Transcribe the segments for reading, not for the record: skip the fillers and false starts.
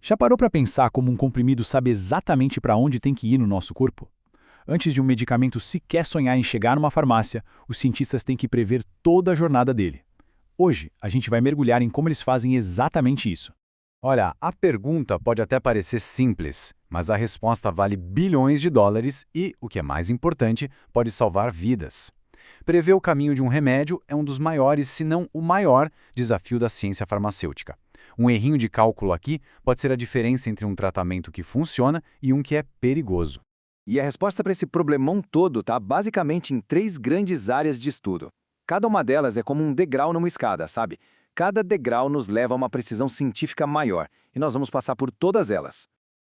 Já parou para pensar como um comprimido sabe exatamente para onde tem que ir no nosso corpo? Antes de um medicamento sequer sonhar em chegar numa farmácia, os cientistas têm que prever toda a jornada dele. Hoje, a gente vai mergulhar em como eles fazem exatamente isso. Olha, a pergunta pode até parecer simples, mas a resposta vale bilhões de dólares e, o que é mais importante, pode salvar vidas. Prever o caminho de um remédio é um dos maiores, se não o maior, desafio da ciência farmacêutica. Um errinho de cálculo aqui pode ser a diferença entre um tratamento que funciona e um que é perigoso. E a resposta para esse problemão todo está basicamente em 3 grandes áreas de estudo. Cada uma delas é como um degrau numa escada, sabe? Cada degrau nos leva a uma precisão científica maior, e nós vamos passar por todas elas.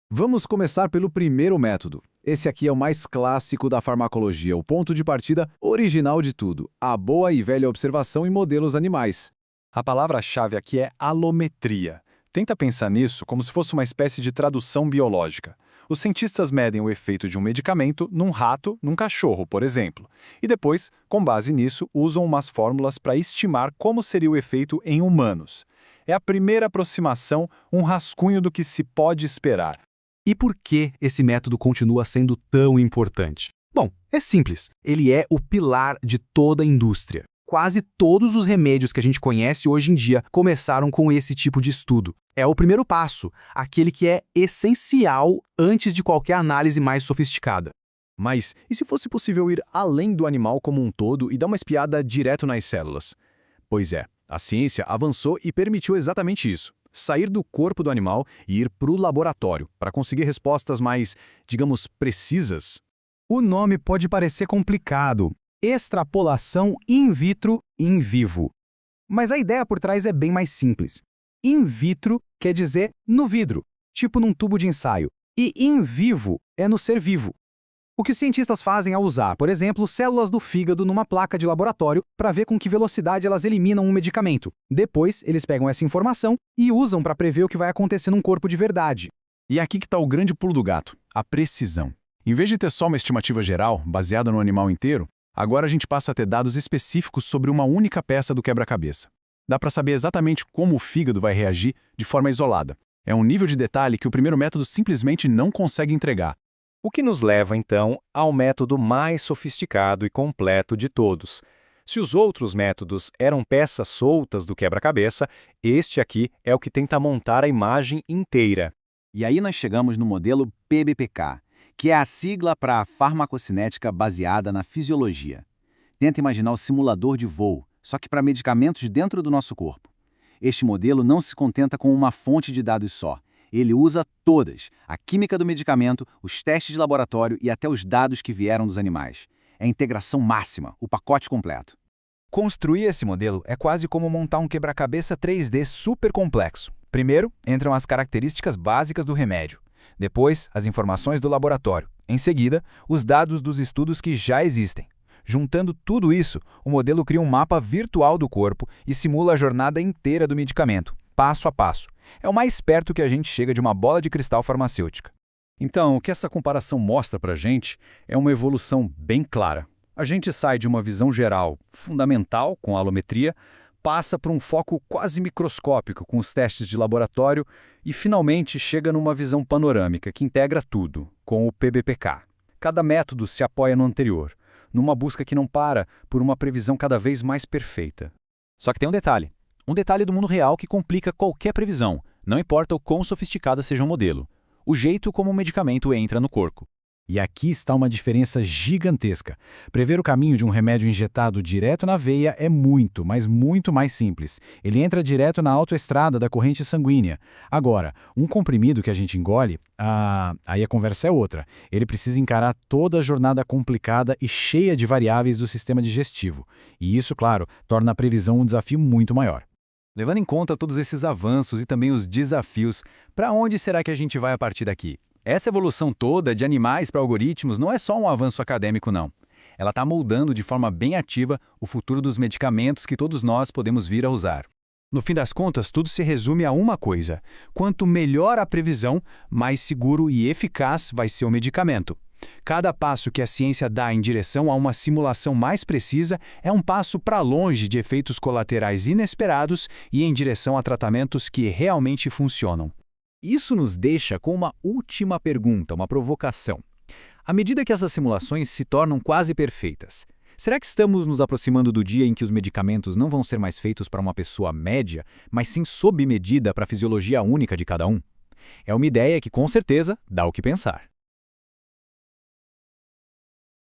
Vamos começar pelo primeiro método. Esse aqui é o mais clássico da farmacologia, o ponto de partida original de tudo, a boa e velha observação em modelos animais. A palavra-chave aqui é alometria. Tenta pensar nisso como se fosse uma espécie de tradução biológica. Os cientistas medem o efeito de um medicamento num rato, num cachorro, por exemplo. E depois, com base nisso, usam umas fórmulas para estimar como seria o efeito em humanos. É a primeira aproximação, um rascunho do que se pode esperar. E por que esse método continua sendo tão importante? Bom, é simples. Ele é o pilar de toda a indústria. Quase todos os remédios que a gente conhece hoje em dia começaram com esse tipo de estudo. É o primeiro passo, aquele que é essencial antes de qualquer análise mais sofisticada. Mas e se fosse possível ir além do animal como um todo e dar uma espiada direto nas células? Pois é, a ciência avançou e permitiu exatamente isso. Sair do corpo do animal e ir para o laboratório, para conseguir respostas mais, digamos, precisas. O nome pode parecer complicado. Extrapolação in vitro in vivo. Mas a ideia por trás é bem mais simples. In vitro quer dizer no vidro, tipo num tubo de ensaio, e in vivo é no ser vivo. O que os cientistas fazem é usar, por exemplo, células do fígado numa placa de laboratório para ver com que velocidade elas eliminam um medicamento. Depois, eles pegam essa informação e usam para prever o que vai acontecer num corpo de verdade. E é aqui que está o grande pulo do gato, a precisão. Em vez de ter só uma estimativa geral, baseada no animal inteiro, agora a gente passa a ter dados específicos sobre uma única peça do quebra-cabeça. Dá para saber exatamente como o fígado vai reagir de forma isolada. É um nível de detalhe que o primeiro método simplesmente não consegue entregar. O que nos leva, então, ao método mais sofisticado e completo de todos. Se os outros métodos eram peças soltas do quebra-cabeça, este aqui é o que tenta montar a imagem inteira. E aí nós chegamos no modelo PBPK, que é a sigla para farmacocinética baseada na fisiologia. Tenta imaginar o simulador de voo, só que para medicamentos dentro do nosso corpo. Este modelo não se contenta com uma fonte de dados só. Ele usa todas, a química do medicamento, os testes de laboratório e até os dados que vieram dos animais. É a integração máxima, o pacote completo. Construir esse modelo é quase como montar um quebra-cabeça 3D super complexo. Primeiro, entram as características básicas do remédio. Depois, as informações do laboratório. Em seguida, os dados dos estudos que já existem. Juntando tudo isso, o modelo cria um mapa virtual do corpo e simula a jornada inteira do medicamento, passo a passo. É o mais perto que a gente chega de uma bola de cristal farmacêutica. Então, o que essa comparação mostra para a gente é uma evolução bem clara. A gente sai de uma visão geral fundamental, com a alometria, passa para um foco quase microscópico, com os testes de laboratório, e finalmente chega numa visão panorâmica, que integra tudo, com o PBPK. Cada método se apoia no anterior, numa busca que não para por uma previsão cada vez mais perfeita. Só que tem um detalhe. Um detalhe do mundo real que complica qualquer previsão, não importa o quão sofisticada seja o modelo. O jeito como o medicamento entra no corpo. E aqui está uma diferença gigantesca. Prever o caminho de um remédio injetado direto na veia é muito, mas muito mais simples. Ele entra direto na autoestrada da corrente sanguínea. Agora, um comprimido que a gente engole, aí a conversa é outra. Ele precisa encarar toda a jornada complicada e cheia de variáveis do sistema digestivo. E isso, claro, torna a previsão um desafio muito maior. Levando em conta todos esses avanços e também os desafios, para onde será que a gente vai a partir daqui? Essa evolução toda de animais para algoritmos não é só um avanço acadêmico, não. Ela está moldando de forma bem ativa o futuro dos medicamentos que todos nós podemos vir a usar. No fim das contas, tudo se resume a uma coisa. Quanto melhor a previsão, mais seguro e eficaz vai ser o medicamento. Cada passo que a ciência dá em direção a uma simulação mais precisa é um passo para longe de efeitos colaterais inesperados e em direção a tratamentos que realmente funcionam. Isso nos deixa com uma última pergunta, uma provocação. À medida que essas simulações se tornam quase perfeitas, será que estamos nos aproximando do dia em que os medicamentos não vão ser mais feitos para uma pessoa média, mas sim sob medida para a fisiologia única de cada um? É uma ideia que, com certeza, dá o que pensar.